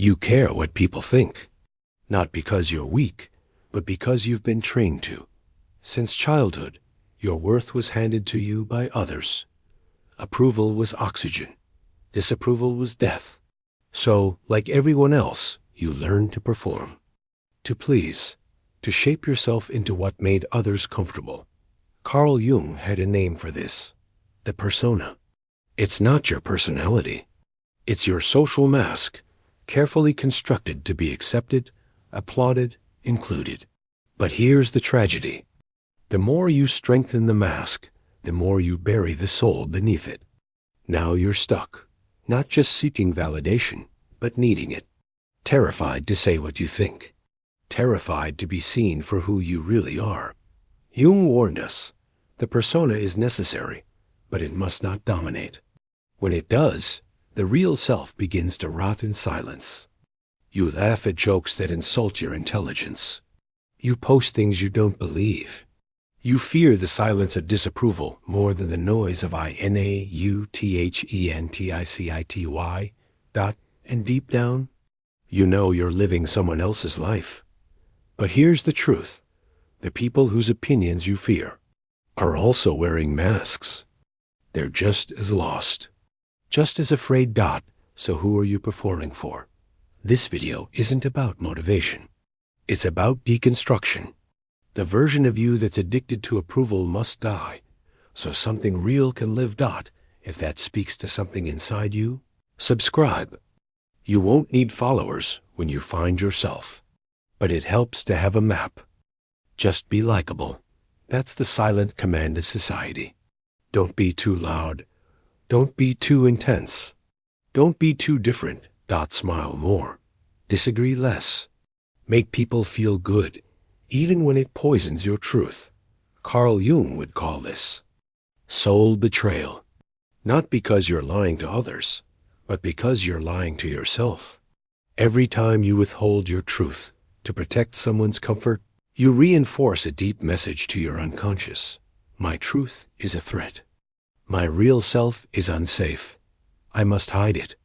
You care what people think, not because you're weak, but because you've been trained to. Since childhood, your worth was handed to you by others. Approval was oxygen. Disapproval was death. So, like everyone else, you learned to perform, to please, to shape yourself into what made others comfortable. Carl Jung had a name for this: the persona. It's not your personality. It's your social mask, carefully constructed to be accepted, applauded, included. But here's the tragedy. The more you strengthen the mask, the more you bury the soul beneath it. Now you're stuck, not just seeking validation, but needing it. Terrified to say what you think. Terrified to be seen for who you really are. Jung warned us, the persona is necessary, but it must not dominate. When it does, the real self begins to rot in silence. You laugh at jokes that insult your intelligence. You post things you don't believe. You fear the silence of disapproval more than the noise of inauthenticity. And deep down, you know you're living someone else's life. But here's the truth. The people whose opinions you fear are also wearing masks. They're just as lost, just as afraid. So who are you performing for? This video isn't about motivation. It's about deconstruction. The version of you that's addicted to approval must die, so something real can live. If that speaks to something inside you, subscribe. You won't need followers when you find yourself, but it helps to have a map. Just be likable. That's the silent command of society. Don't be too loud. Don't be too intense. Don't be too different. Smile more. Disagree less. Make people feel good, even when it poisons your truth. Carl Jung would call this soul betrayal. Not because you're lying to others, but because you're lying to yourself. Every time you withhold your truth to protect someone's comfort, you reinforce a deep message to your unconscious. My truth is a threat. My real self is unsafe. I must hide it.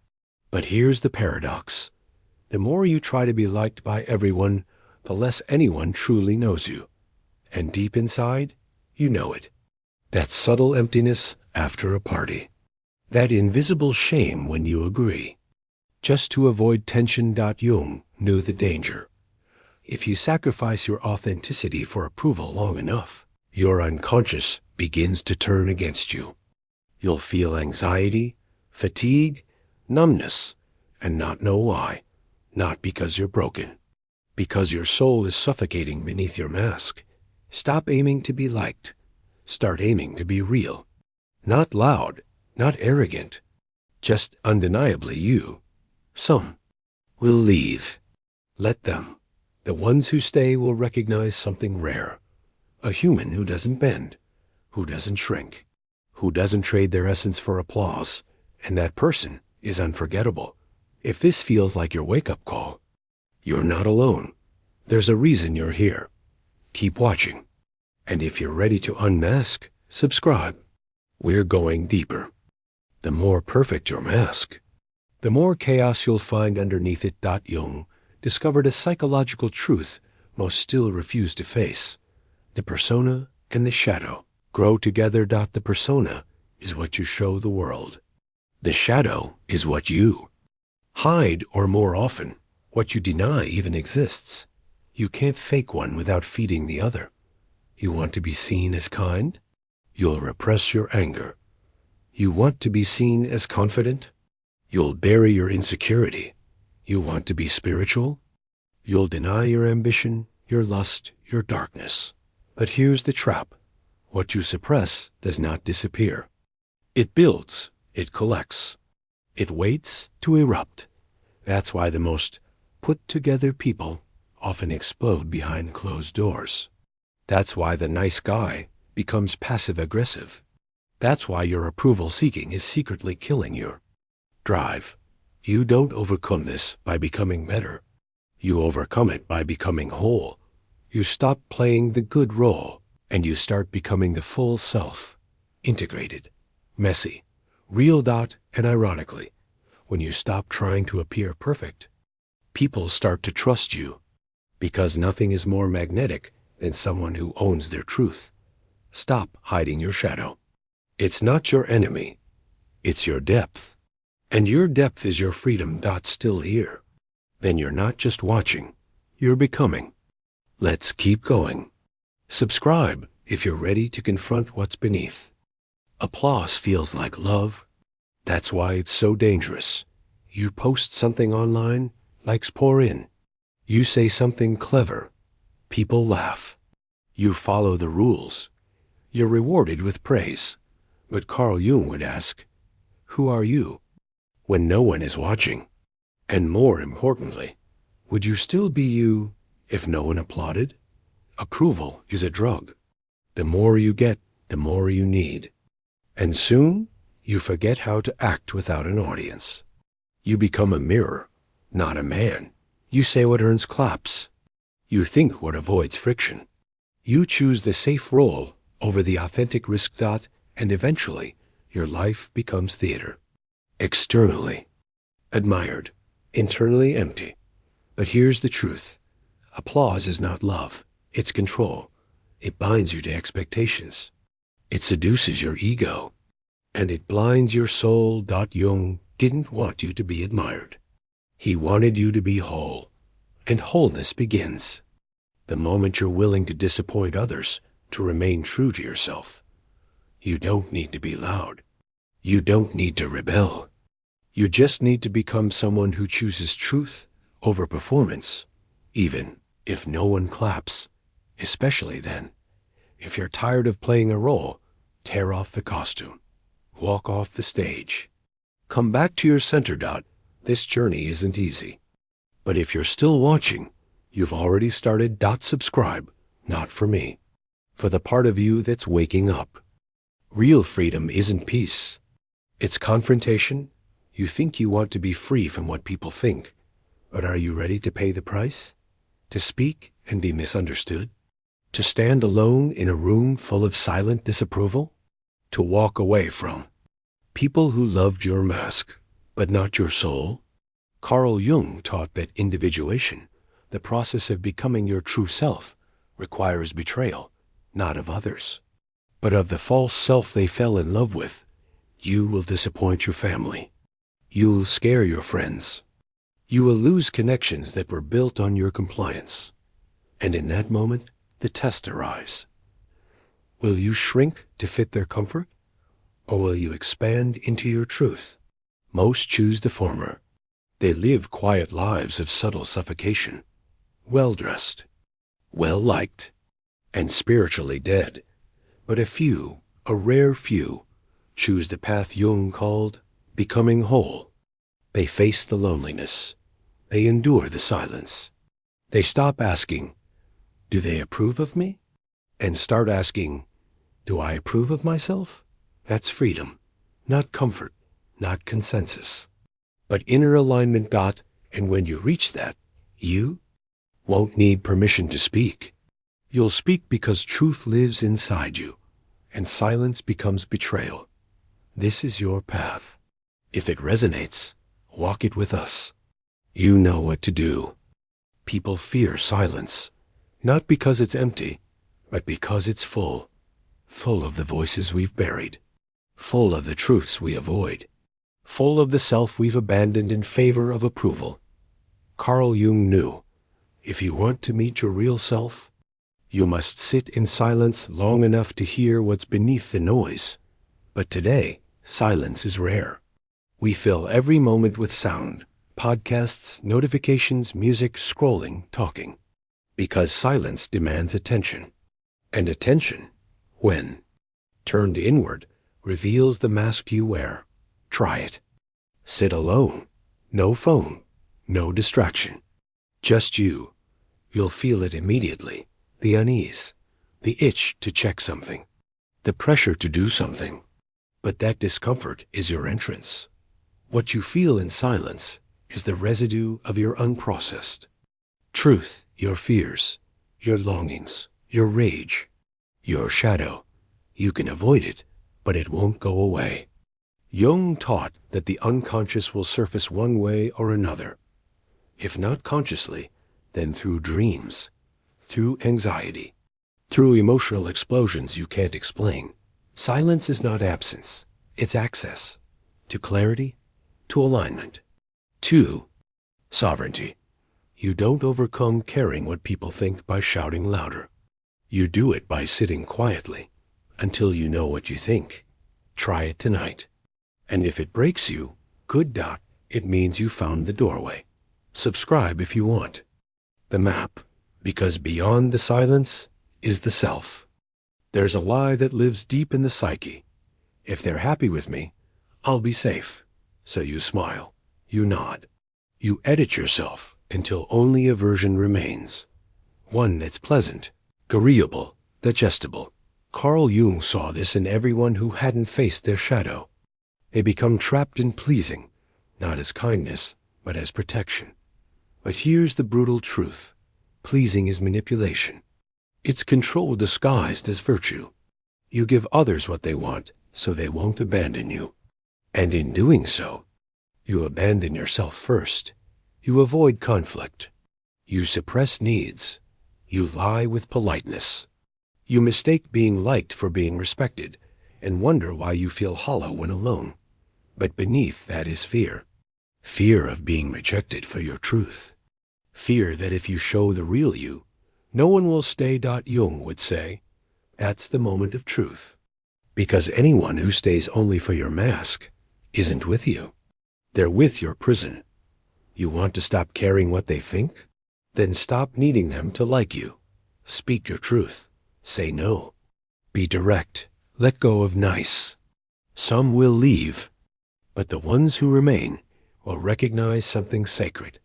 But here's the paradox. The more you try to be liked by everyone, the less anyone truly knows you. And deep inside, you know it. That subtle emptiness after a party. That invisible shame when you agree. Just to avoid tension. Jung knew the danger. If you sacrifice your authenticity for approval long enough, your unconscious begins to turn against you. You'll feel anxiety, fatigue, numbness, and not know why. Not because you're broken. Because your soul is suffocating beneath your mask. Stop aiming to be liked. Start aiming to be real. Not loud, not arrogant. Just undeniably you. Some will leave. Let them. The ones who stay will recognize something rare. A human who doesn't bend, who doesn't shrink, who doesn't trade their essence for applause. And that person is unforgettable. If this feels like your wake-up call, you're not alone. There's a reason you're here. Keep watching. And if you're ready to unmask, subscribe. We're going deeper. The more perfect your mask, the more chaos you'll find underneath it. Jung discovered a psychological truth most still refuse to face. The persona and the shadow grow together. The persona is what you show the world. The shadow is what you hide, or more often, what you deny even exists. You can't fake one without feeding the other. You want to be seen as kind? You'll repress your anger. You want to be seen as confident? You'll bury your insecurity. You want to be spiritual? You'll deny your ambition, your lust, your darkness. But here's the trap. What you suppress does not disappear. It builds. It collects. It waits to erupt. That's why the most put-together people often explode behind closed doors. That's why the nice guy becomes passive-aggressive. That's why your approval-seeking is secretly killing your drive. You don't overcome this by becoming better. You overcome it by becoming whole. You stop playing the good role, and you start becoming the full self, integrated, messy, real. And ironically, when you stop trying to appear perfect, People start to trust you, because nothing is more magnetic than someone who owns their truth. Stop hiding your shadow. It's not your enemy, it's your depth. And your depth is your freedom. Still here. Then you're not just watching, you're becoming. Let's keep going. Subscribe if you're ready to confront what's beneath. Applause feels like love. That's why it's so dangerous. You post something online, likes pour in. You say something clever, people laugh. You follow the rules. You're rewarded with praise. But Carl Jung would ask, who are you when no one is watching? And more importantly, would you still be you if no one applauded? Approval is a drug. The more you get, the more you need. And soon, you forget how to act without an audience. You become a mirror, not a man. You say what earns claps. You think what avoids friction. You choose the safe role over the authentic risk. And eventually, your life becomes theater. Externally admired, internally empty. But here's the truth. Applause is not love. It's control. It binds you to expectations. It seduces your ego. And it blinds your soul. Jung didn't want you to be admired. He wanted you to be whole. And wholeness begins the moment you're willing to disappoint others to remain true to yourself. You don't need to be loud. You don't need to rebel. You just need to become someone who chooses truth over performance, even if no one claps. Especially then, if you're tired of playing a role, tear off the costume. Walk off the stage. Come back to your center. This journey isn't easy. But if you're still watching, you've already started. Subscribe, not for me, for the part of you that's waking up. Real freedom isn't peace. It's confrontation. You think you want to be free from what people think, but are you ready to pay the price? To speak and be misunderstood? To stand alone in a room full of silent disapproval? To walk away from people who loved your mask, but not your soul? Carl Jung taught that individuation, the process of becoming your true self, requires betrayal, not of others, but of the false self they fell in love with. You will disappoint your family. You will scare your friends. You will lose connections that were built on your compliance. And in that moment, the test arrives. Will you shrink to fit their comfort? Or will you expand into your truth? Most choose the former. They live quiet lives of subtle suffocation, well-dressed, well-liked, and spiritually dead. But a few, a rare few, choose the path Jung called becoming whole. They face the loneliness. They endure the silence. They stop asking, do they approve of me? And start asking, do I approve of myself? That's freedom, not comfort, not consensus, but inner alignment. And when you reach that, you won't need permission to speak. You'll speak because truth lives inside you, and silence becomes betrayal. This is your path. If it resonates, walk it with us. You know what to do. People fear silence, not because it's empty, but because it's full of the voices we've buried, full of the truths we avoid, full of the self we've abandoned in favor of approval. Carl Jung knew, if you want to meet your real self, you must sit in silence long enough to hear what's beneath the noise. But today, silence is rare. We fill every moment with sound, podcasts, notifications, music, scrolling, talking. Because silence demands attention. And attention, when turned inward, reveals the mask you wear. Try it. Sit alone. No phone. No distraction. Just you. You'll feel it immediately. The unease. The itch to check something. The pressure to do something. But that discomfort is your entrance. What you feel in silence is the residue of your unprocessed truth, your fears, your longings, your rage, your shadow. You can avoid it, but it won't go away. Jung taught that the unconscious will surface one way or another. If not consciously, then through dreams, through anxiety, through emotional explosions you can't explain. Silence is not absence, it's access to clarity, to alignment, to sovereignty. You don't overcome caring what people think by shouting louder. You do it by sitting quietly until you know what you think. Try it tonight. And if it breaks you, good. It means you found the doorway. Subscribe if you want. The map, because beyond the silence is the self. There's a lie that lives deep in the psyche. If they're happy with me, I'll be safe. So you smile, you nod. You edit yourself until only a version remains. One that's pleasant, agreeable, digestible. Carl Jung saw this in everyone who hadn't faced their shadow. They become trapped in pleasing, not as kindness, but as protection. But here's the brutal truth. Pleasing is manipulation. It's control disguised as virtue. You give others what they want, so they won't abandon you. And in doing so, you abandon yourself first. You avoid conflict. You suppress needs. You lie with politeness. You mistake being liked for being respected, and wonder why you feel hollow when alone. But beneath that is fear. Fear of being rejected for your truth. Fear that if you show the real you, no one will stay. Jung would say, that's the moment of truth. Because anyone who stays only for your mask isn't with you. They're with your prison. You want to stop caring what they think? Then stop needing them to like you. Speak your truth. Say no. Be direct. Let go of nice. Some will leave, but the ones who remain will recognize something sacred.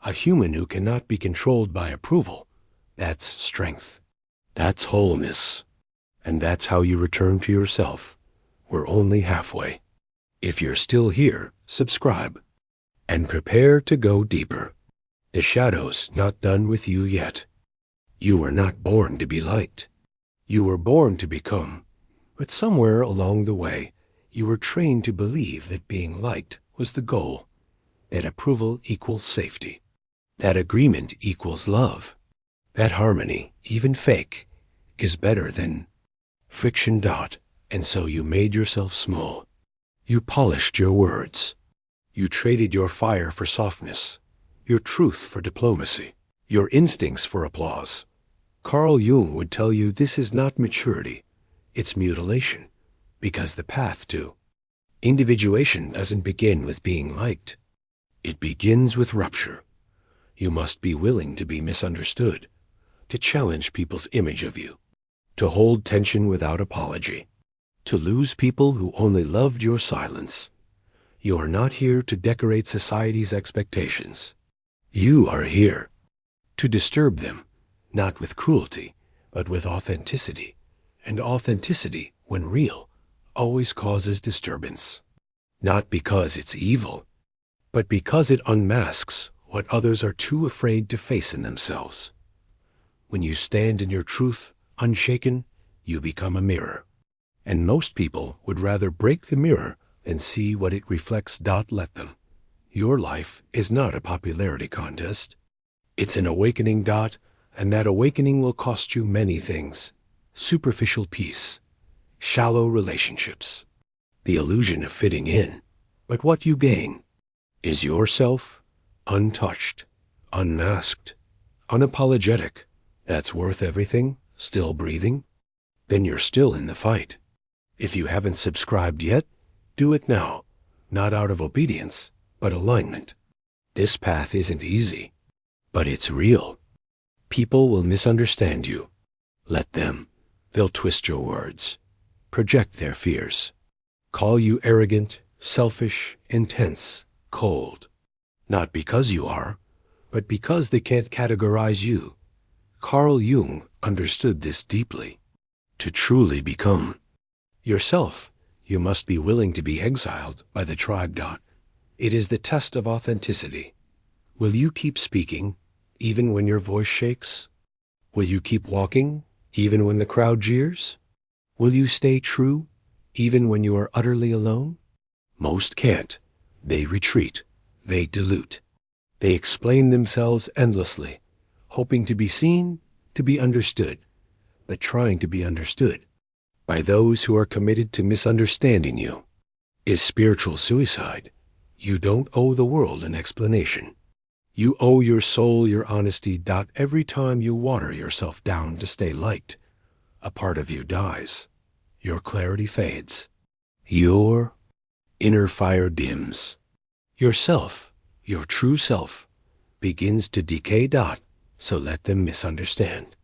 A human who cannot be controlled by approval. That's strength. That's wholeness. And that's how you return to yourself. We're only halfway. If you're still here, subscribe. And prepare to go deeper. The shadow's not done with you yet. You were not born to be liked. You were born to become. But somewhere along the way, you were trained to believe that being liked was the goal. That approval equals safety. That agreement equals love. That harmony, even fake, is better than friction. And so you made yourself small. You polished your words. You traded your fire for softness, your truth for diplomacy, your instincts for applause. Carl Jung would tell you this is not maturity, it's mutilation, because the path to individuation doesn't begin with being liked. It begins with rupture. You must be willing to be misunderstood, to challenge people's image of you, to hold tension without apology, to lose people who only loved your silence. You are not here to decorate society's expectations. You are here to disturb them, not with cruelty, but with authenticity. And authenticity, when real, always causes disturbance. Not because it's evil, but because it unmasks what others are too afraid to face in themselves. When you stand in your truth, unshaken, you become a mirror. And most people would rather break the mirror than see what it reflects. Let them. Your life is not a popularity contest. It's an awakening. And that awakening will cost you many things. Superficial peace, shallow relationships, the illusion of fitting in. But what you gain is yourself, untouched, unmasked, unapologetic. That's worth everything, still breathing. Then you're still in the fight. If you haven't subscribed yet, do it now, not out of obedience, but alignment. This path isn't easy, but it's real. People will misunderstand you. Let them. They'll twist your words, project their fears, call you arrogant, selfish, intense, cold. Not because you are, but because they can't categorize you. Carl Jung understood this deeply. To truly become yourself, you must be willing to be exiled by the tribe. It is the test of authenticity. Will you keep speaking, even when your voice shakes? Will you keep walking, even when the crowd jeers? Will you stay true, even when you are utterly alone? Most can't. They retreat. They dilute. They explain themselves endlessly, hoping to be seen, to be understood, but trying to be understood by those who are committed to misunderstanding you. Is spiritual suicide. You don't owe the world an explanation. You owe your soul your honesty. Every time you water yourself down to stay liked, a part of you dies. Your clarity fades. Your inner fire dims. Yourself, your true self, begins to decay. So let them misunderstand.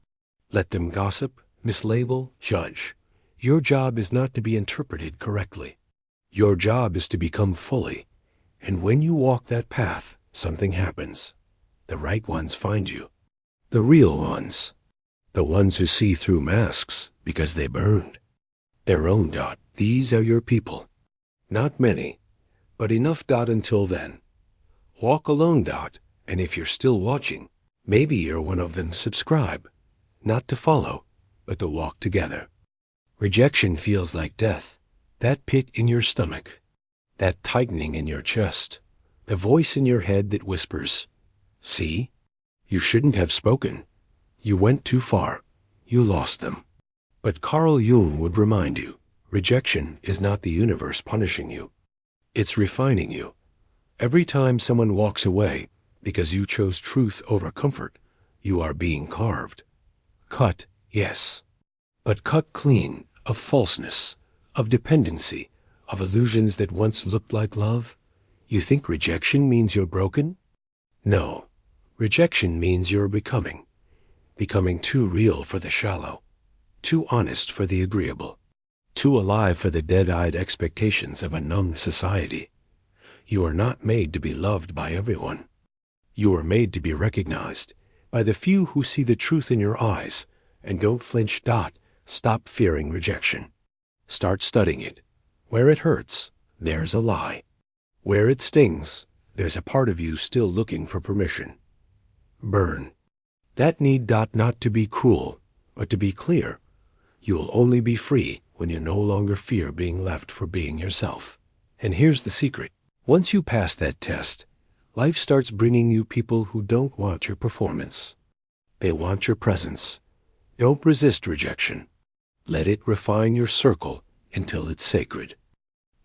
Let them gossip, mislabel, judge. Your job is not to be interpreted correctly. Your job is to become fully. And when you walk that path, something happens. The right ones find you. The real ones. The ones who see through masks because they burned their own. These are your people. Not many, but enough. Until then. Walk alone. And if you're still watching, maybe you're one of them. Subscribe. Not to follow, but to walk together. Rejection feels like death. That pit in your stomach. That tightening in your chest. The voice in your head that whispers, see? You shouldn't have spoken. You went too far. You lost them. But Carl Jung would remind you, rejection is not the universe punishing you. It's refining you. Every time someone walks away because you chose truth over comfort, you are being carved. Cut, yes. But cut clean of falseness, of dependency, of illusions that once looked like love. You think rejection means you're broken? No. Rejection means you're becoming too real for the shallow, too honest for the agreeable, too alive for the dead-eyed expectations of a numb society. You are not made to be loved by everyone. You are made to be recognized by the few who see the truth in your eyes and don't flinch. Stop fearing rejection. Start studying it. Where it hurts, there's a lie. Where it stings, there's a part of you still looking for permission. Burn. That need. Not to be cruel, but to be clear. You'll only be free when you no longer fear being left for being yourself. And here's the secret. Once you pass that test, life starts bringing you people who don't want your performance. They want your presence. Don't resist rejection. Let it refine your circle until it's sacred.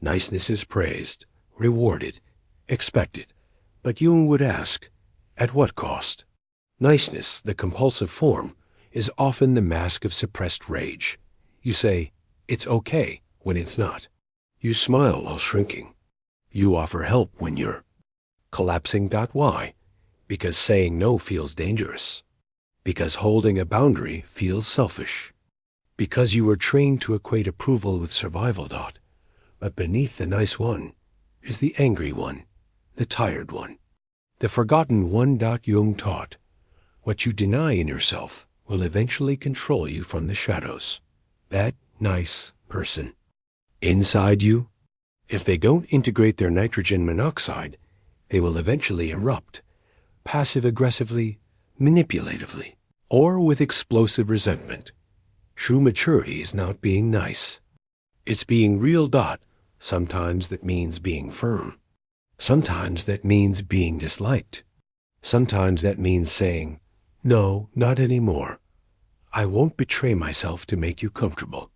Niceness is praised, rewarded, expected. But Jung would ask, at what cost? Niceness, the compulsive form, is often the mask of suppressed rage. You say, it's okay, when it's not. You smile while shrinking. You offer help when you're collapsing. Why? Because saying no feels dangerous. Because holding a boundary feels selfish. Because you were trained to equate approval with survival. But beneath the nice one is the angry one, the tired one, the forgotten one. Jung taught, what you deny in yourself will eventually control you from the shadows. That nice person inside you, if they don't integrate their nitrogen monoxide, they will eventually erupt, passive-aggressively, manipulatively, or with explosive resentment. True maturity is not being nice. It's being real. Sometimes that means being firm. Sometimes that means being disliked. Sometimes that means saying, no, not anymore. I won't betray myself to make you comfortable.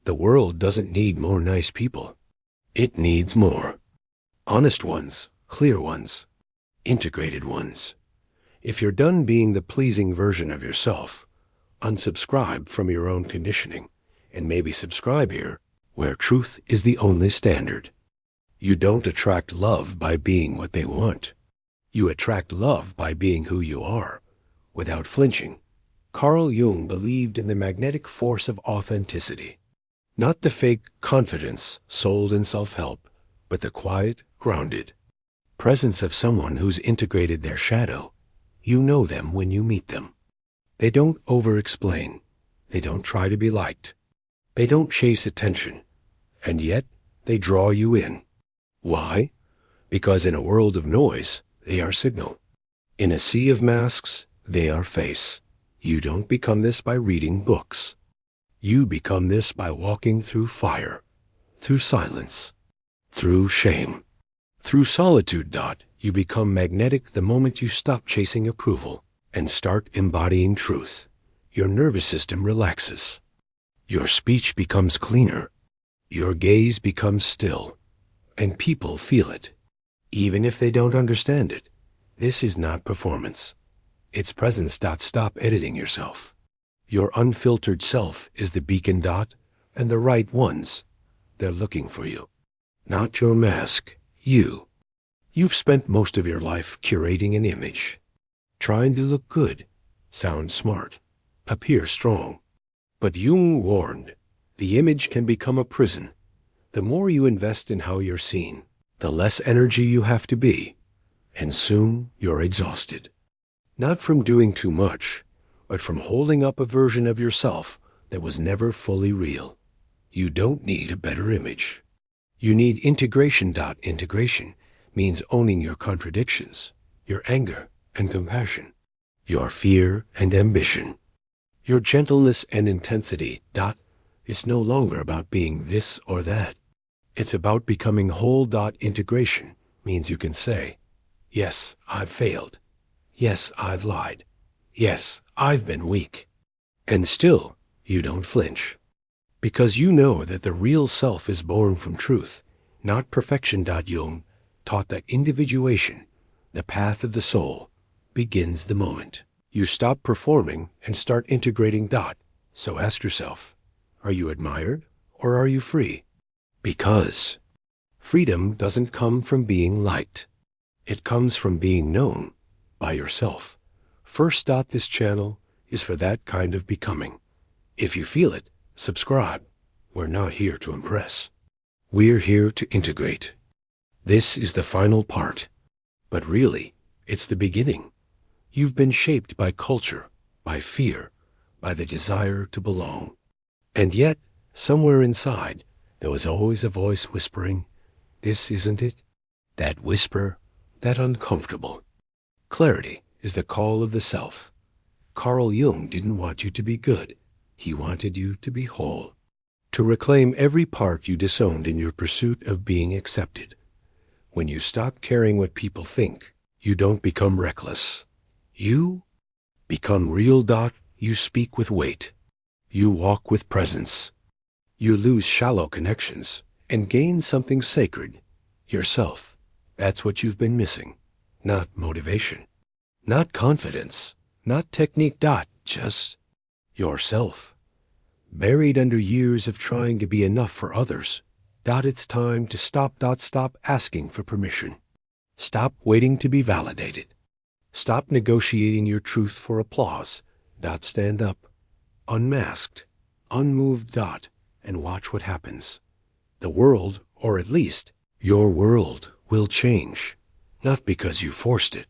The world doesn't need more nice people. It needs more. Honest ones, clear ones, integrated ones. If you're done being the pleasing version of yourself, unsubscribe from your own conditioning, and maybe subscribe here, where truth is the only standard. You don't attract love by being what they want. You attract love by being who you are, without flinching. Carl Jung believed in the magnetic force of authenticity, not the fake confidence sold in self-help, but the quiet, grounded presence of someone who's integrated their shadow. You know them when you meet them. They don't over-explain. They don't try to be liked. They don't chase attention. And yet, they draw you in. Why? Because in a world of noise, they are signal. In a sea of masks, they are face. You don't become this by reading books. You become this by walking through fire, through silence, through shame, Through solitude. You become magnetic the moment you stop chasing approval and start embodying truth. Your nervous system relaxes. Your speech becomes cleaner. Your gaze becomes still. And people feel it, even if they don't understand it. This is not performance. It's presence. Stop editing yourself. Your unfiltered self is the beacon. And the right ones, they're looking for you. Not your mask, you. You've spent most of your life curating an image, trying to look good, sound smart, appear strong. But Jung warned, the image can become a prison. The more you invest in how you're seen, the less energy you have to be, and soon you're exhausted. Not from doing too much, but from holding up a version of yourself that was never fully real. You don't need a better image. You need integration. Integration means owning your contradictions, your anger and compassion, your fear and ambition, your gentleness and intensity. It's no longer about being this or that. It's about becoming whole. Integration means you can say, yes, I've failed. Yes, I've lied. Yes, I've been weak. And still, you don't flinch. Because you know that the real self is born from truth, not perfection. Jung taught that individuation, the path of the soul, begins the moment you stop performing and start integrating. So ask yourself, are you admired or are you free? Because freedom doesn't come from being liked. It comes from being known by yourself. First. This channel is for that kind of becoming. If you feel it, subscribe. We're not here to impress. We're here to integrate. This is the final part. But really, it's the beginning. You've been shaped by culture, by fear, by the desire to belong. And yet, somewhere inside, there was always a voice whispering, this isn't it? That whisper, that uncomfortable. Clarity is the call of the self. Carl Jung didn't want you to be good. He wanted you to be whole. To reclaim every part you disowned in your pursuit of being accepted. When you stop caring what people think, you don't become reckless. You become real. You speak with weight. You walk with presence. You lose shallow connections and gain something sacred, yourself. That's what you've been missing. Not motivation, not confidence, not technique. Just yourself. Buried under years of trying to be enough for others. It's time to stop. Stop asking for permission. Stop waiting to be validated. Stop negotiating your truth for applause. Stand up, unmasked, unmoved. And watch what happens. The world, or at least your world, will change. Not because you forced it,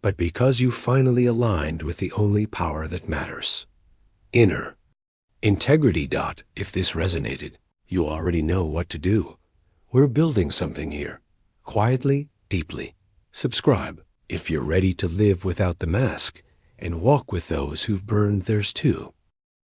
but because you finally aligned with the only power that matters. Inner integrity. If this resonated, you already know what to do. We're building something here, quietly, deeply. Subscribe if you're ready to live without the mask and walk with those who've burned theirs too.